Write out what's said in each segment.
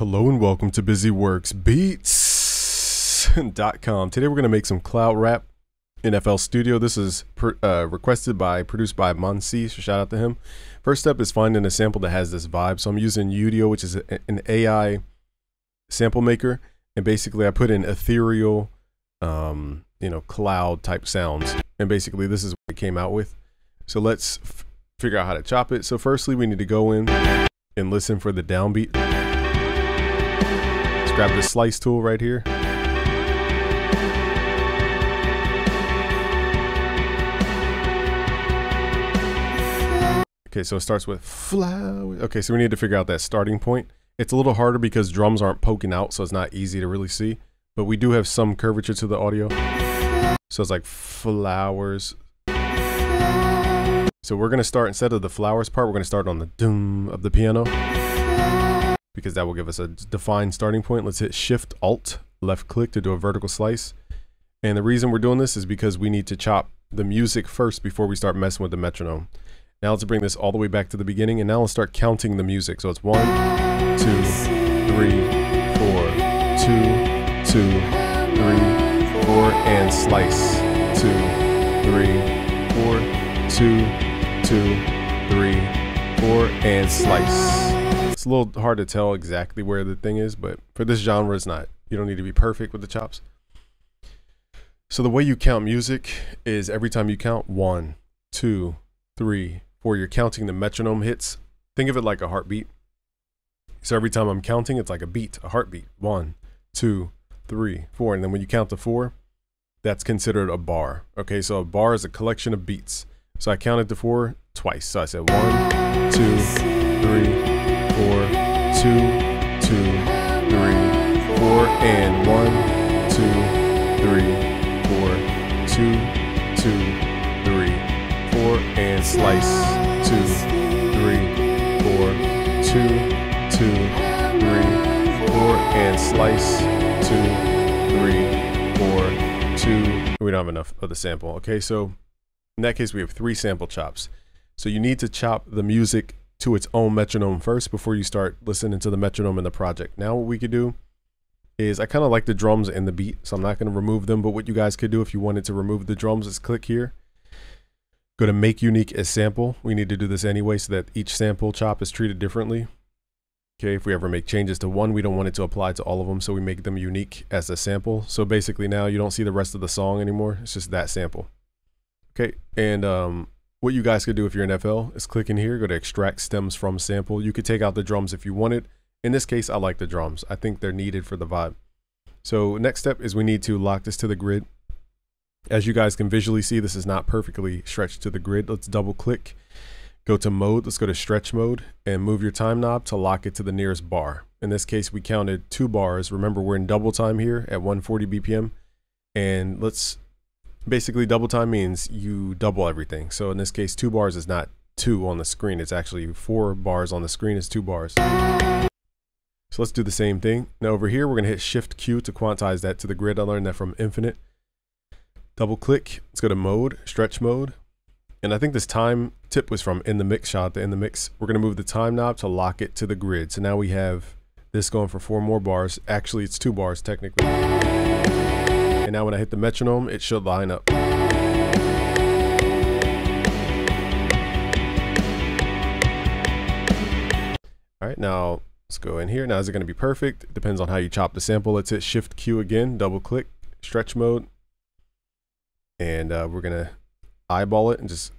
Hello and welcome to BusyWorksBeats.com. Today we're going to make some cloud rap in FL Studio. This is produced by Monsi, so shout out to him. First step is finding a sample that has this vibe. So I'm using Udio, which is an AI sample maker. And basically I put in ethereal, cloud type sounds. And basically this is what it came out with. So let's figure out how to chop it. So firstly, we need to go in and listen for the downbeat. Grab the slice tool right here. Okay, so it starts with flower. Okay, so we need to figure out that starting point. It's a little harder because drums aren't poking out, so it's not easy to really see. But we do have some curvature to the audio. So it's like flowers. So we're gonna start, instead of the flowers part, we're gonna start on the doom of the piano, because that will give us a defined starting point. Let's hit Shift Alt left click to do a vertical slice. And the reason we're doing this is because we need to chop the music first before we start messing with the metronome. Now let's bring this all the way back to the beginning, and now let's start counting the music. So it's 1, 2, 3, 4, 2, 2, 3, 4, and slice. 2, 3, 4, 2, 2, 3, 4, and slice. It's a little hard to tell exactly where the thing is, but for this genre, it's not. You don't need to be perfect with the chops. So the way you count music is every time you count 1, 2, 3, 4, you're counting the metronome hits. Think of it like a heartbeat. So every time I'm counting, it's like a beat, a heartbeat. 1, 2, 3, 4. And then when you count to 4, that's considered a bar. Okay, so a bar is a collection of beats. So I counted to 4 twice. So I said 1, 2, 3, 4, 2, 2, 3, 4, and 1, 2, 3, 4, 2, 2, 3, 4, and slice. 2, 3, 4, 2, 2, 3, 4, and slice. 2, 3, 4, 2. We don't have enough of the sample. Okay, so in that case, we have 3 sample chops. So you need to chop the music to its own metronome first before you start listening to the metronome in the project. Now what we could do is, I kind of like the drums and the beat, so I'm not going to remove them, but what you guys could do if you wanted to remove the drums is click here, go to make unique as sample. We need to do this anyway so that each sample chop is treated differently. Okay, if we ever make changes to one, we don't want it to apply to all of them, so we make them unique as a sample. So basically now you don't see the rest of the song anymore, it's just that sample. Okay, and what you guys could do if you're in FL is click in here, go to extract stems from sample. You could take out the drums if you wanted. In this case, I like the drums. I think they're needed for the vibe. So next step is we need to lock this to the grid. As you guys can visually see, this is not perfectly stretched to the grid. Let's double click, go to mode. Let's go to stretch mode and move your time knob to lock it to the nearest bar. In this case, we counted 2 bars. Remember, we're in double time here at 140 BPM. And let's basically, double time means you double everything. So in this case, 2 bars is not 2 on the screen. It's actually 4 bars on the screen is 2 bars. So let's do the same thing. Now over here, we're gonna hit Shift Q to quantize that to the grid. I learned that from Infinite. Double click, let's go to mode, stretch mode. And I think this time tip was from In the Mix, shout out to In the Mix. We're gonna move the time knob to lock it to the grid. So now we have this going for 4 more bars. Actually, it's 2 bars technically. And now when I hit the metronome, it should line up. All right, now let's go in here. Now is it gonna be perfect? It depends on how you chop the sample. Let's hit Shift Q again, double click, stretch mode. And we're gonna eyeball it and just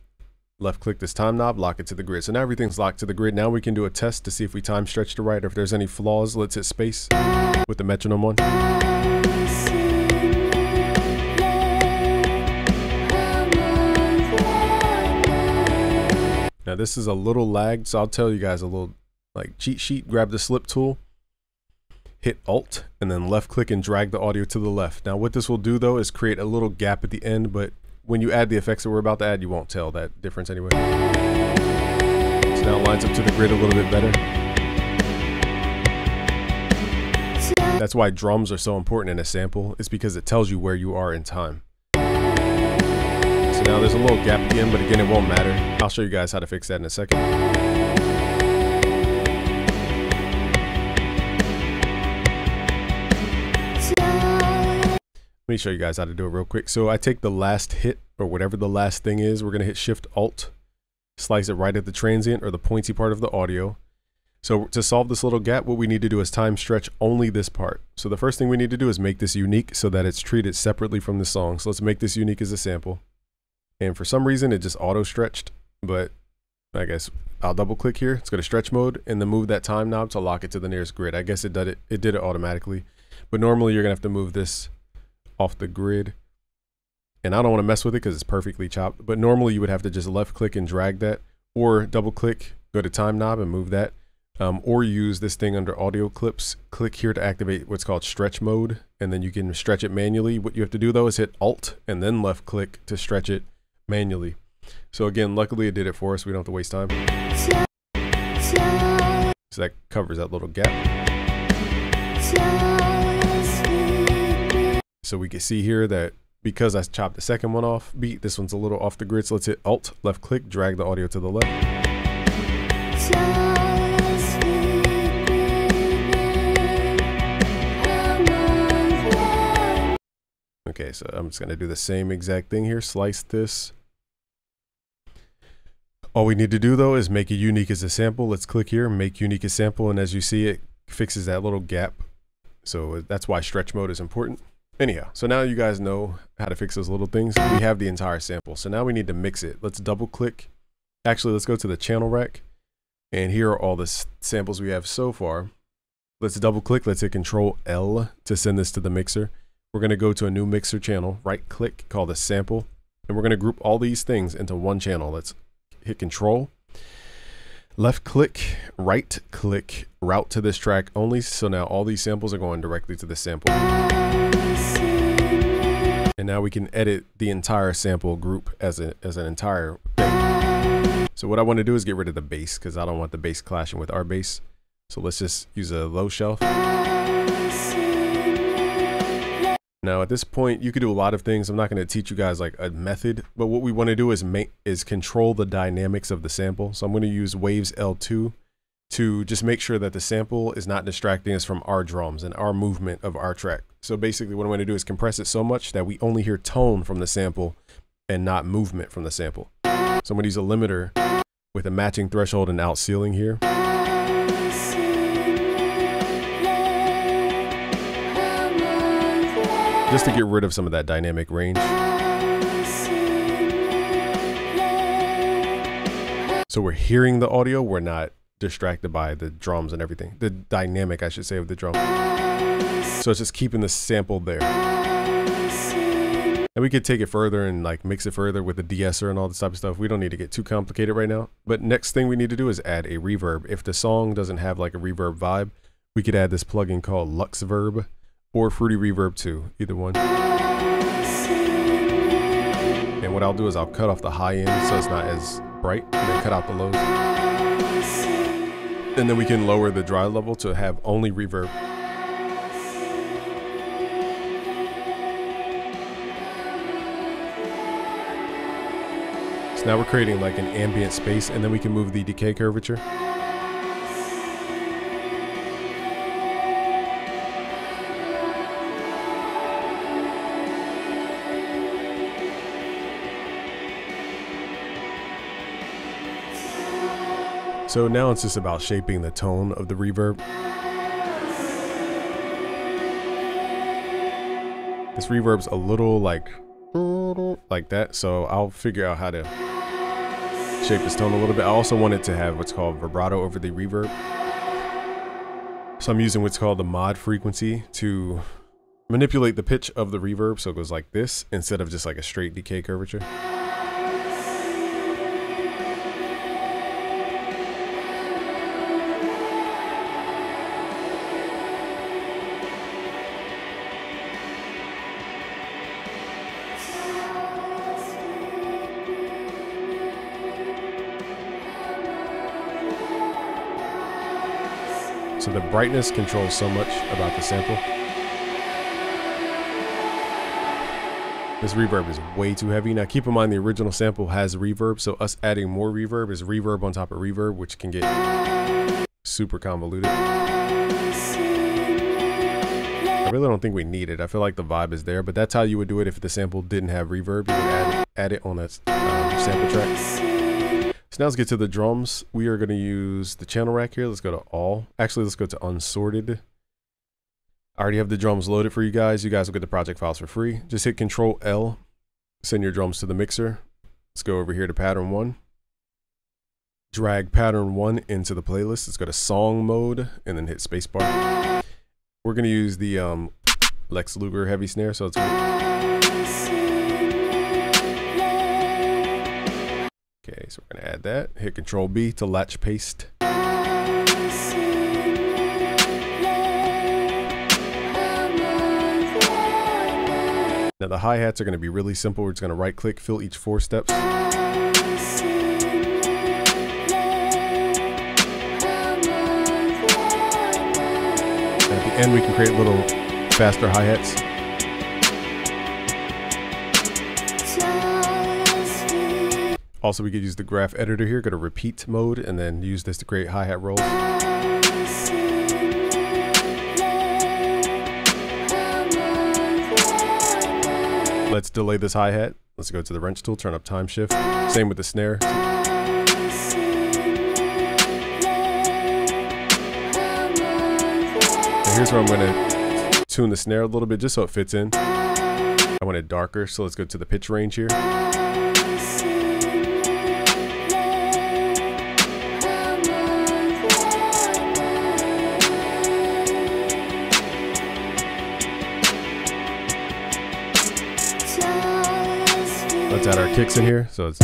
left click this time knob, lock it to the grid. So now everything's locked to the grid. Now we can do a test to see if we time stretched it right, or if there's any flaws. Let's hit space with the metronome on. Now this is a little lagged, so I'll tell you guys a little like cheat sheet. Grab the slip tool, hit Alt, and then left click and drag the audio to the left. Now what this will do though is create a little gap at the end, but when you add the effects that we're about to add, you won't tell that difference anyway. So now it lines up to the grid a little bit better. That's why drums are so important in a sample. It's because it tells you where you are in time. So now there's a little gap at the end, but again, it won't matter. I'll show you guys how to fix that in a second. me show you guys how to do it real quick. So I take the last hit, or whatever the last thing is, we're gonna hit Shift Alt, slice it right at the transient or the pointy part of the audio. So to solve this little gap, what we need to do is time stretch only this part. So the first thing we need to do is make this unique so that it's treated separately from the song. So let's make this unique as a sample. And for some reason, it just auto stretched, but I guess I'll double click here. Let's go to stretch mode and then move that time knob to lock it to the nearest grid. I guess it did it automatically, but normally you're gonna have to move this off the grid. And I don't want to mess with it because it's perfectly chopped, but normally you would have to just left click and drag that, or double click, go to time knob and move that. Or use this thing under audio clips, click here to activate what's called stretch mode, and then you can stretch it manually. What you have to do though is hit Alt and then left click to stretch it manually. So again, luckily it did it for us. We don't have to waste time. So that covers that little gap. So we can see here that because I chopped the second one off beat, this one's a little off the grid. So let's hit Alt, left click, drag the audio to the left. Okay, so I'm just gonna do the same exact thing here, slice this. All we need to do though is make it unique as a sample. Let's click here, make unique as sample, and as you see, it fixes that little gap. So that's why stretch mode is important. Anyhow, so now you guys know how to fix those little things. We have the entire sample, so now we need to mix it. Let's double click. Actually, let's go to the channel rack, and here are all the samples we have so far. Let's double click, let's hit Control L to send this to the mixer. We're gonna go to a new mixer channel, right click, call this sample, and we're gonna group all these things into one channel. Let's hit Control, left click, right click, route to this track only. So now all these samples are going directly to the sample. And now we can edit the entire sample group as an entire thing. So what I want to do is get rid of the bass because I don't want the bass clashing with our bass. So let's just use a low shelf. Now at this point, you could do a lot of things. I'm not going to teach you guys like a method, but what we want to do is control the dynamics of the sample. So I'm going to use Waves L2 to just make sure that the sample is not distracting us from our drums and our movement of our track. So basically what I'm going to do is compress it so much that we only hear tone from the sample and not movement from the sample. So I'm going to use a limiter with a matching threshold and out ceiling here. Just to get rid of some of that dynamic range. So we're hearing the audio, we're not distracted by the drums and everything. The dynamic, I should say, of the drum. So it's just keeping the sample there. And we could take it further and like mix it further with the de-esser and all this type of stuff. We don't need to get too complicated right now. But next thing we need to do is add a reverb. If the song doesn't have like a reverb vibe, we could add this plugin called Luxverb or Fruity Reverb 2, either one. And what I'll do is I'll cut off the high end so it's not as bright, and then cut out the lows. And then we can lower the dry level to have only reverb. So now we're creating like an ambient space, and then we can move the decay curvature. So now it's just about shaping the tone of the reverb. This reverb's a little like that, so I'll figure out how to shape this tone a little bit. I also want it to have what's called vibrato over the reverb. So I'm using what's called the mod frequency to manipulate the pitch of the reverb so it goes like this instead of just like a straight decay curvature. So the brightness controls so much about the sample. This reverb is way too heavy. Now keep in mind the original sample has reverb, so us adding more reverb is reverb on top of reverb, which can get super convoluted. I really don't think we need it. I feel like the vibe is there, but that's how you would do it if the sample didn't have reverb. You would add it on that sample track. So now let's get to the drums. We are going to use the channel rack here. Let's go to all. Actually, let's go to unsorted. I already have the drums loaded for you guys. You guys will get the project files for free. Just hit Control L, send your drums to the mixer. Let's go over here to pattern 1. Drag pattern 1 into the playlist. Let's go to song mode and then hit spacebar. We're going to use the Lex Luger heavy snare, so it's okay, so we're going to add that. Hit Control B to latch paste. Now the hi-hats are going to be really simple. We're just going to right click, fill each 4 steps. At the end we can create little faster hi-hats. Also, we could use the graph editor here, go to repeat mode, and then use this to create hi-hat rolls. Let's delay this hi-hat. Let's go to the wrench tool, turn up time shift. Same with the snare. And here's where I'm going to tune the snare a little bit just so it fits in. I want it darker, so let's go to the pitch range here. Let's add our kicks in here. So it's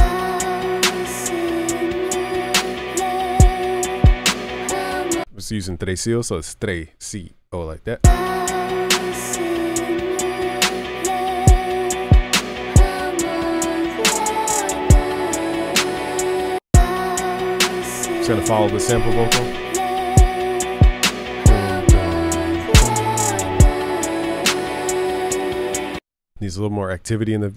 using 3-4, so it's 3-4 like that. Just gonna follow the sample vocal. Needs a little more activity in the.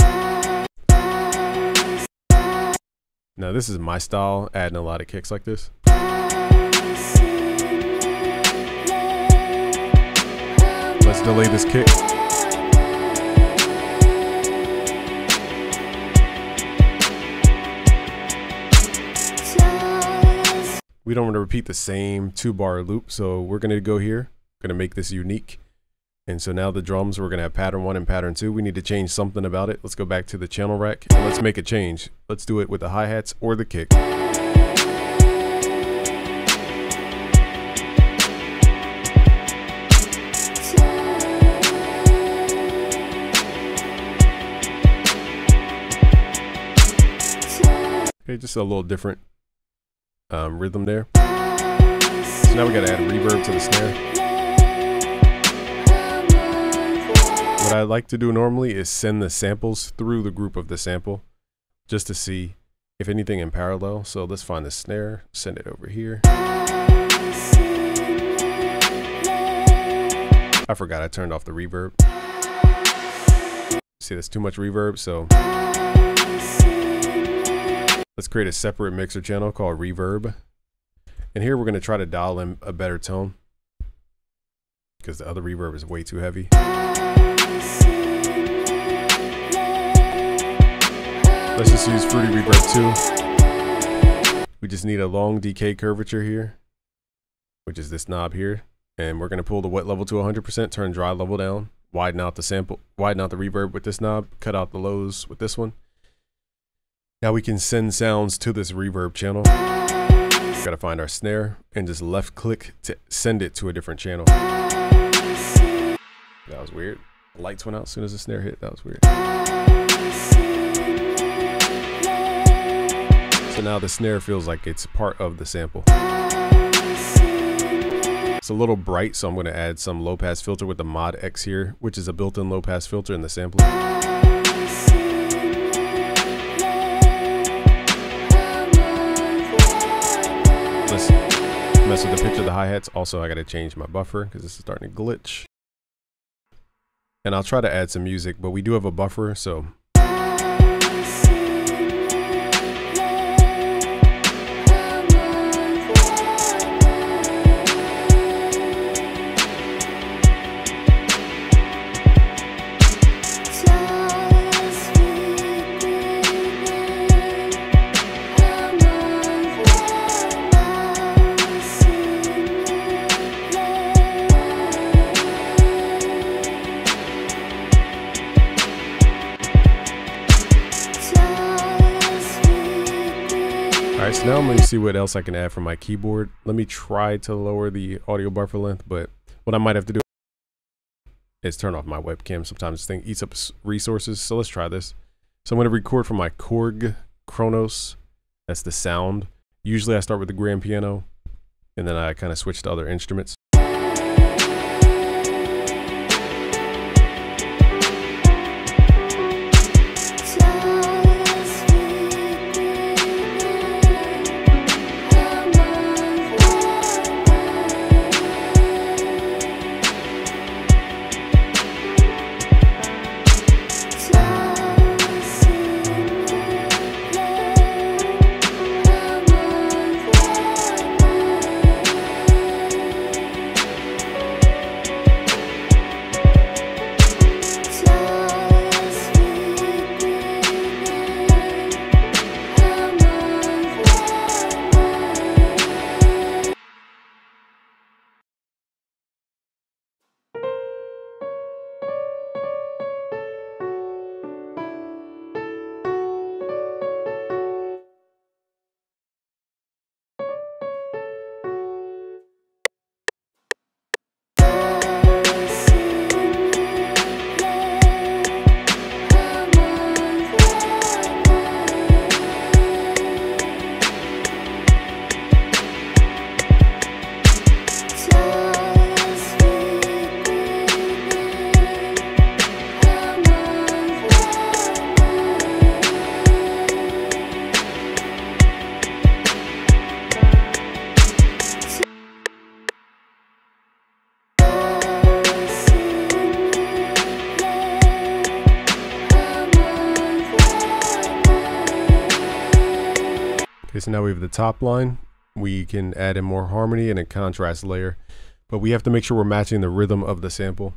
Now this is my style, adding a lot of kicks like this. Let's delay this kick. We don't want to repeat the same 2-bar loop, so we're going to go here, going to make this unique. And so now the drums, we're going to have pattern 1 and pattern 2. We need to change something about it. Let's go back to the channel rack and let's make a change. Let's do it with the hi-hats or the kick. Okay, just a little different rhythm there. So now we got to add reverb to the snare. What I like to do normally is send the samples through the group of the sample just to see if anything in parallel. So let's find the snare, send it over here. I forgot I turned off the reverb. See, that's too much reverb, so let's create a separate mixer channel called reverb. And here we're going to try to dial in a better tone because the other reverb is way too heavy. Let's just use Fruity Reverb 2. We just need a long decay curvature here, which is this knob here. And we're going to pull the wet level to 100%, turn dry level down, widen out the sample, widen out the reverb with this knob, cut out the lows with this one. Now we can send sounds to this reverb channel. Got to find our snare and just left click to send it to a different channel. That was weird. The lights went out as soon as the snare hit. That was weird. So now the snare feels like it's part of the sample. It's a little bright, so I'm going to add some low pass filter with the Mod X here, which is a built-in low pass filter in the sampler. Let's mess with the pitch of the hi-hats. Also, I got to change my buffer because this is starting to glitch. And I'll try to add some music, but we do have a buffer, so So now I'm going to see what else I can add from my keyboard. Let me try to lower the audio buffer length, but what I might have to do is turn off my webcam. Sometimes this thing eats up resources, so let's try this. So I'm going to record from my Korg Kronos. That's the sound. Usually I start with the grand piano, and then I kind of switch to other instruments. Okay, so now we have the top line. We can add in more harmony and a contrast layer, but we have to make sure we're matching the rhythm of the sample.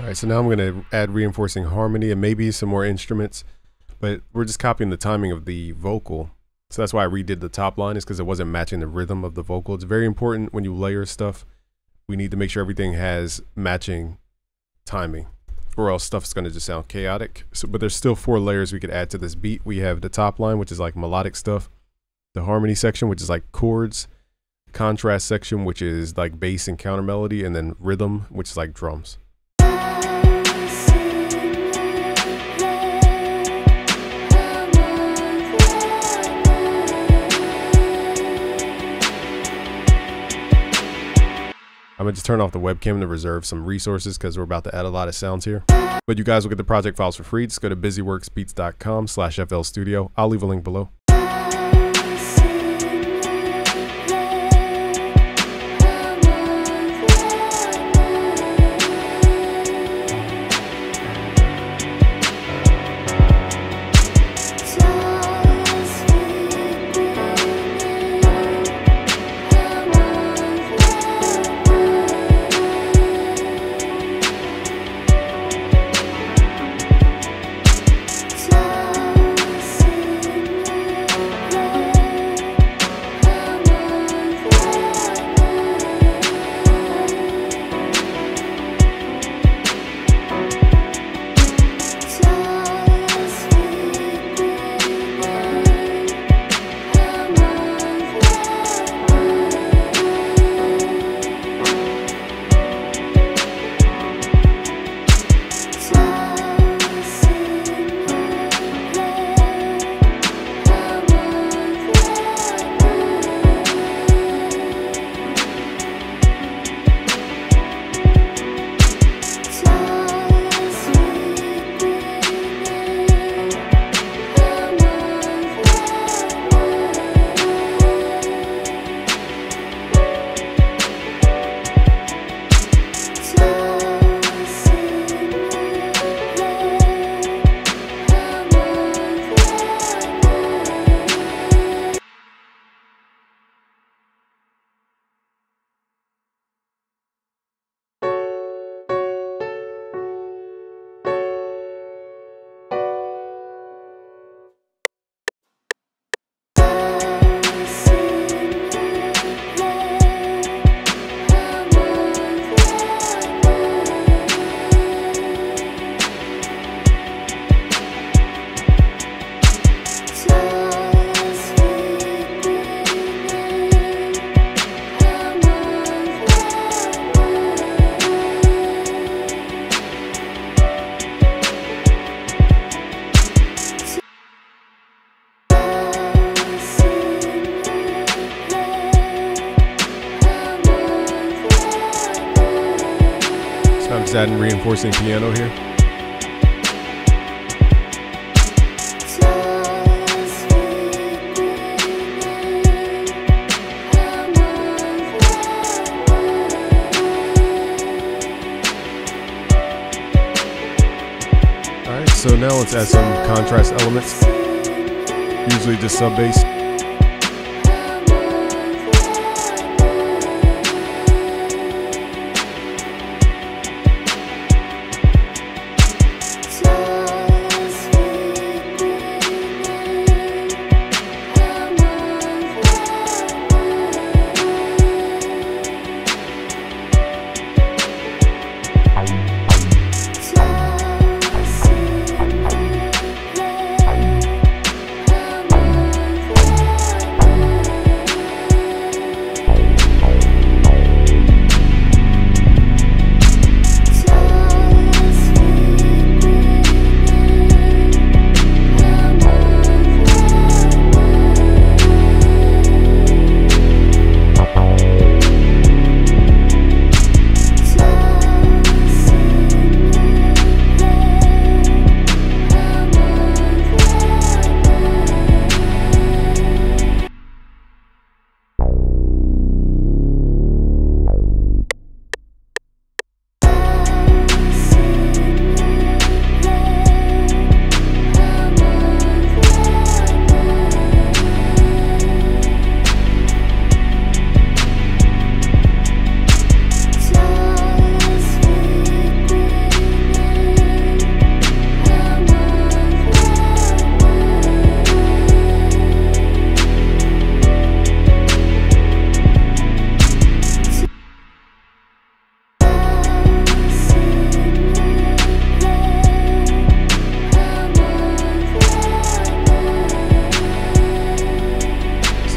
Alright, so now I'm going to add reinforcing harmony and maybe some more instruments, but we're just copying the timing of the vocal. So that's why I redid the top line, is because it wasn't matching the rhythm of the vocal. It's very important when you layer stuff. We need to make sure everything has matching timing, or else stuff's going to just sound chaotic. So, but there's still 4 layers we could add to this beat. We have the top line, which is like melodic stuff, the harmony section, which is like chords, contrast section, which is like bass and counter melody, and then rhythm, which is like drums. I'm gonna just turn off the webcam to reserve some resources because we're about to add a lot of sounds here. But you guys will get the project files for free. Just go to busyworksbeats.com/FL Studio. I'll leave a link below. just adding reinforcing piano here. Alright, so now let's add some contrast elements. Usually just sub bass.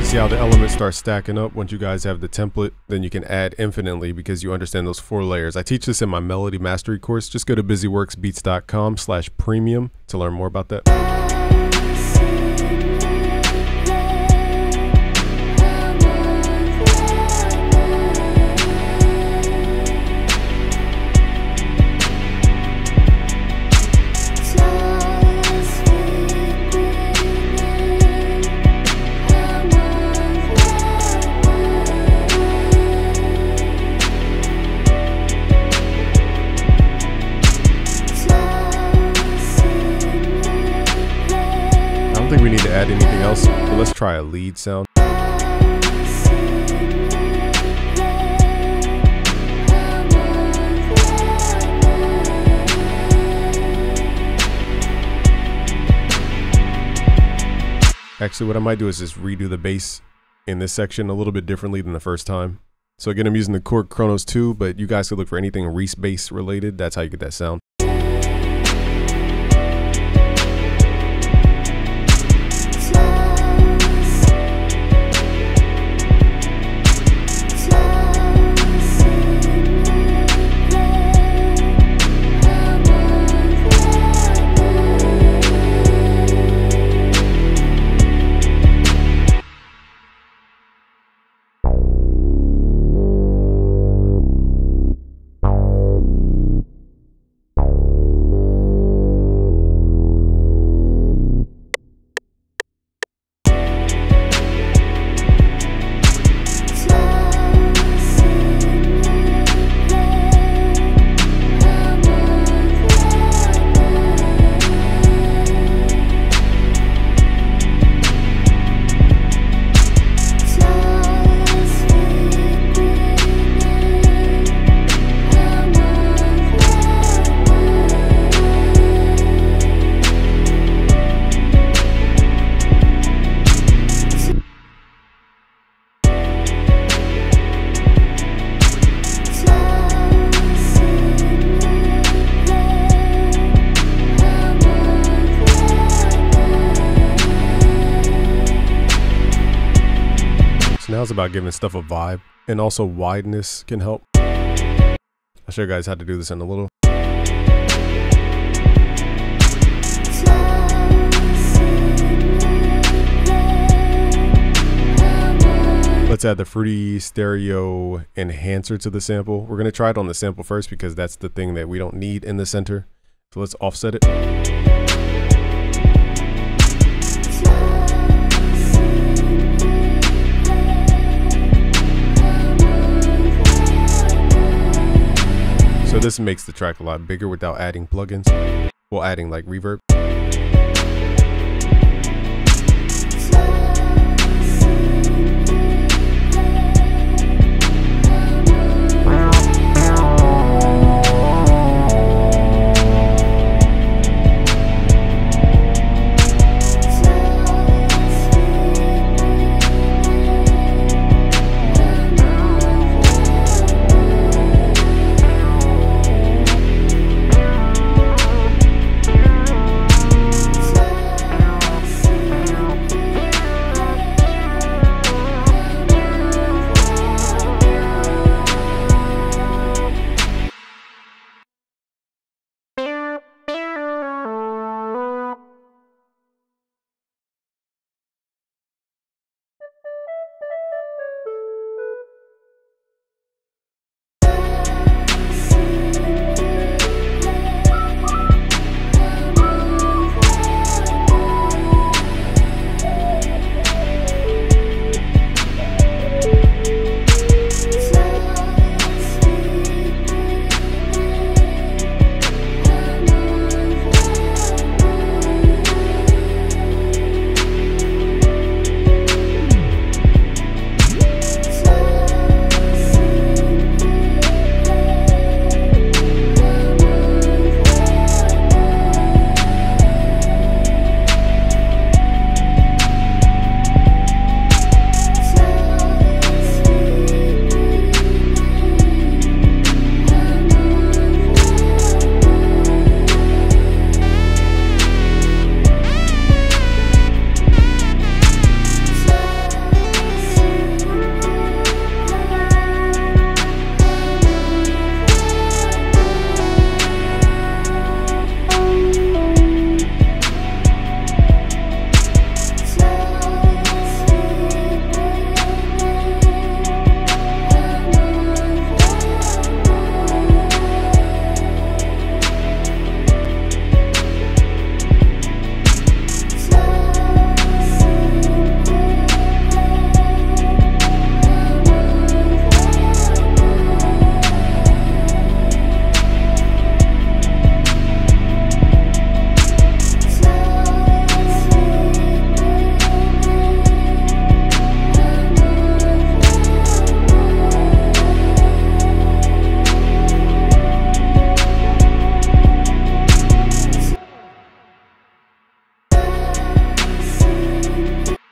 See how the elements start stacking up. Once you guys have the template, then you can add infinitely because you understand those 4 layers. I teach this in my Melody Mastery course. Just go to busyworksbeats.com/premium to learn more about that. I don't think we need to add anything else, but let's try a lead sound. Actually, what I might do is just redo the bass in this section a little bit differently than the first time. So again, I'm using the Korg Kronos 2, but you guys could look for anything Reese bass related. That's how you get that sound. Now it's about giving stuff a vibe, and also wideness can help. I'll show you guys how to do this in a little. let's add the Fruity Stereo enhancer to the sample. We're gonna try it on the sample first because that's the thing that we don't need in the center. So let's offset it. So this makes the track a lot bigger without adding plugins. Well, adding like reverb.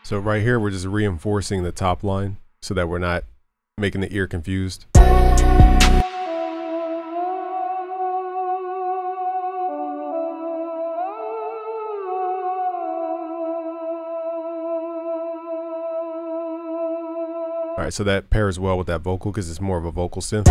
So right here, we're just reinforcing the top line so that we're not making the ear confused. All right, so that pairs well with that vocal because it's more of a vocal synth.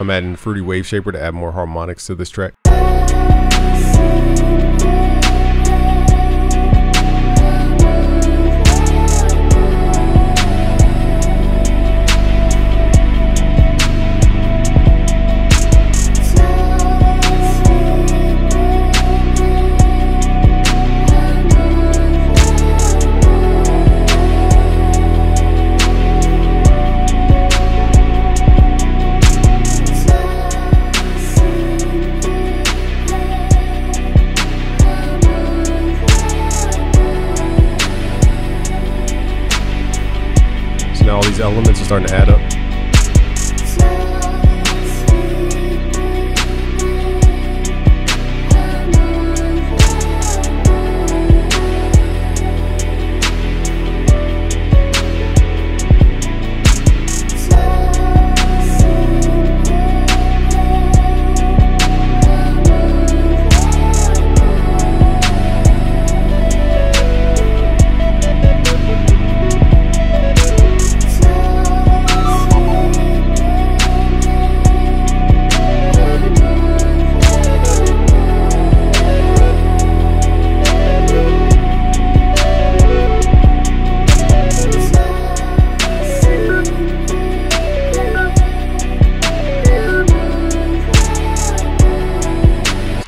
I'm adding Fruity Wave Shaper to add more harmonics to this track. Now all these elements are starting to add up.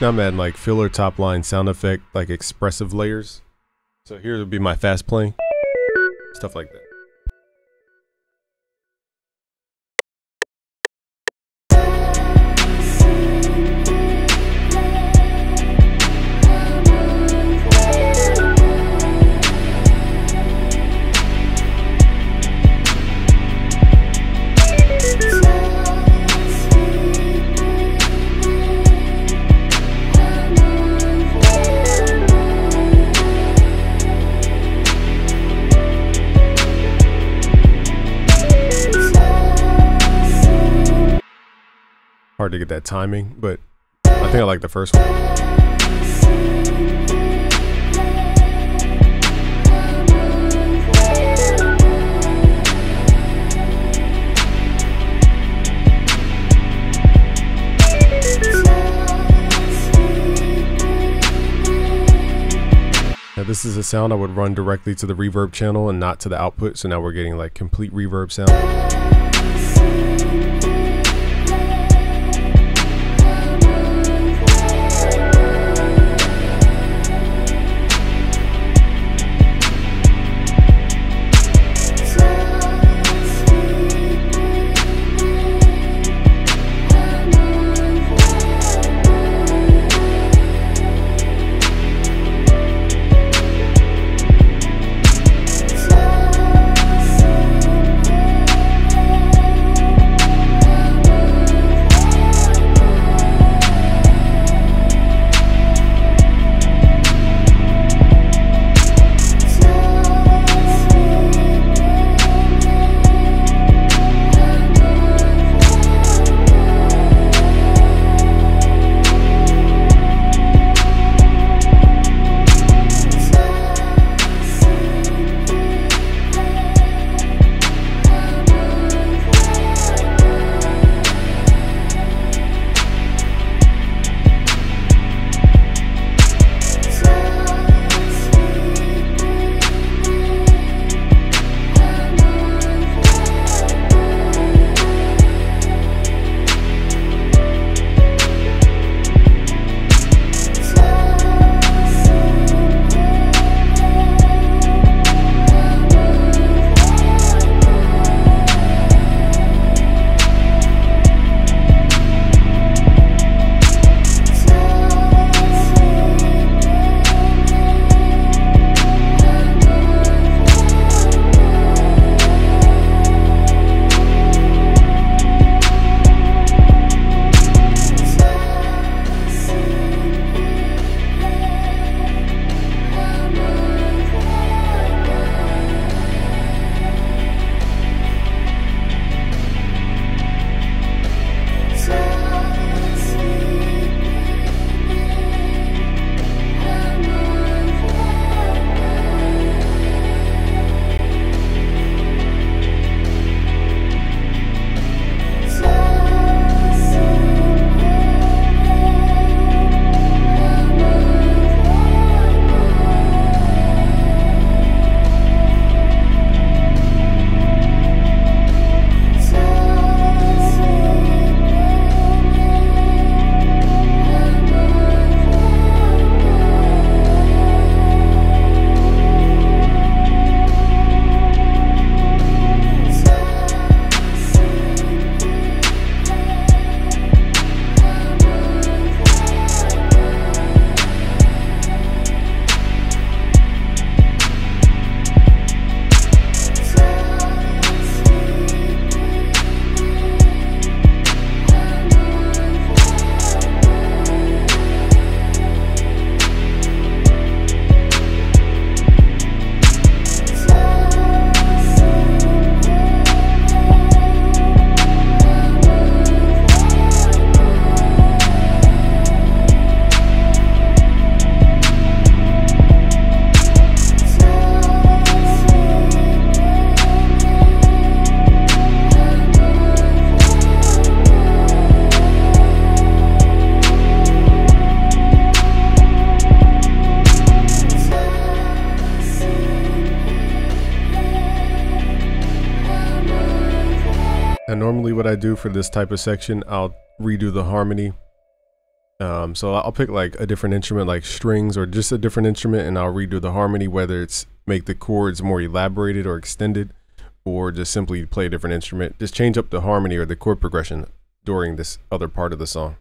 section, I'm adding like filler top line sound effect, like expressive layers. So here would be my fast playing, stuff like that. Hard to get that timing, but I think I like the first one. Now this is a sound I would run directly to the reverb channel and not to the output, so now we're getting like complete reverb sound. And normally what I do for this type of section, I'll redo the harmony So I'll pick like a different instrument, like strings or just a different instrument, and I'll redo the harmony, whether it's make the chords more elaborated or extended, or just simply play a different instrument. Just change up the harmony or the chord progression during this other part of the song.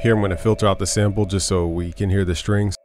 Here I'm going to filter out the sample just so we can hear the strings.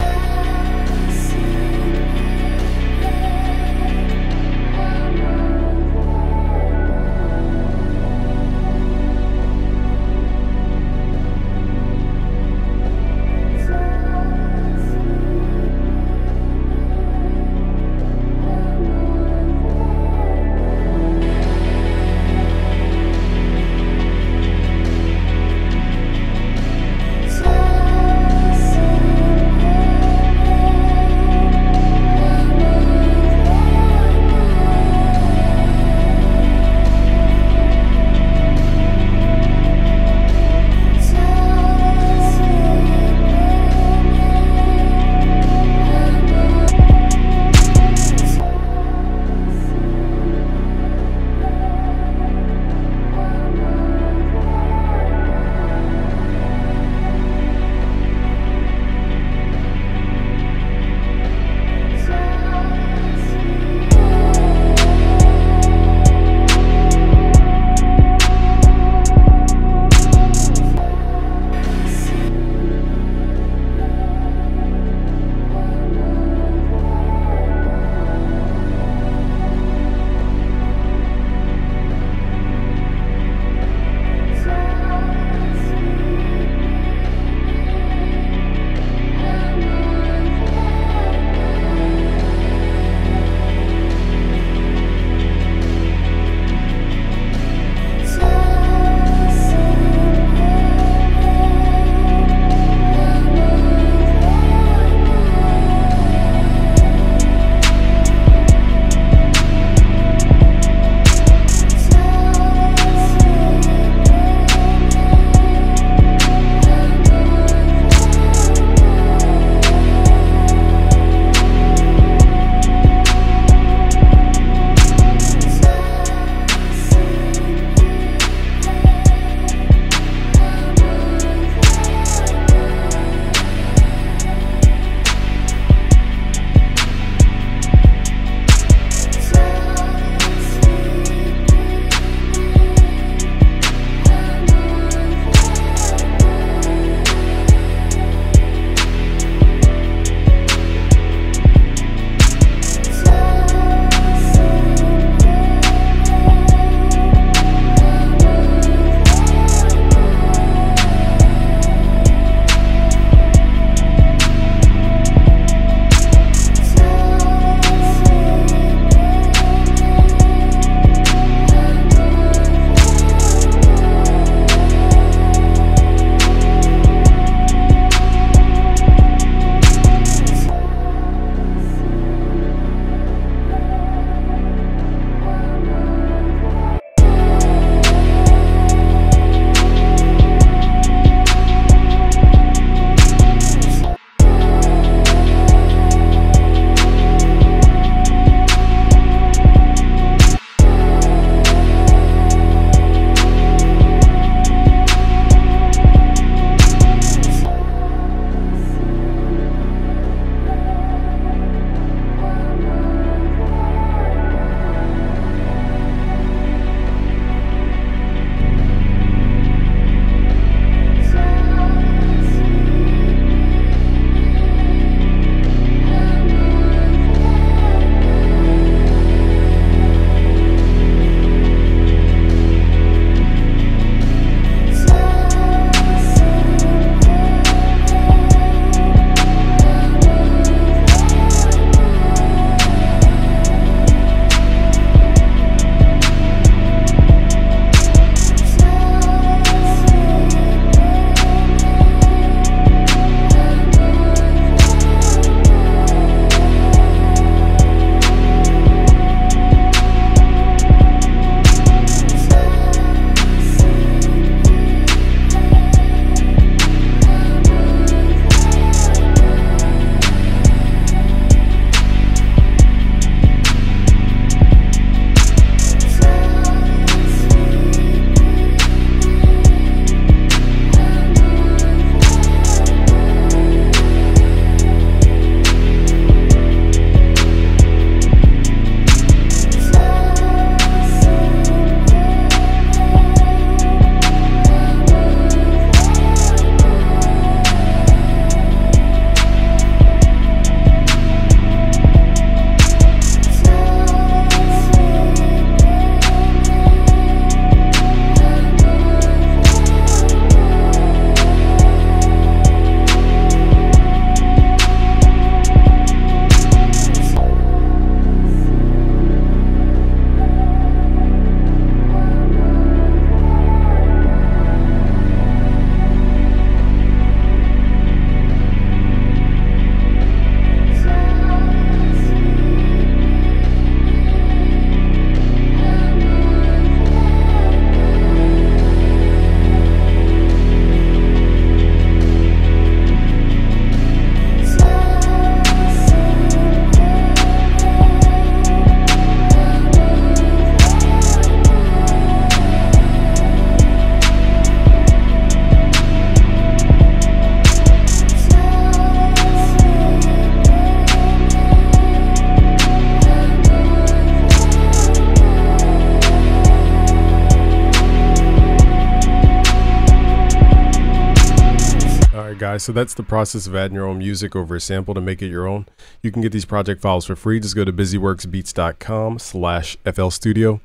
guys, so that's the process of adding your own music over a sample to make it your own. You can get these project files for free. Just go to busyworksbeats.com/FL Studio.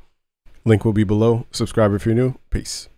Link will be below. Subscribe if you're new. Peace.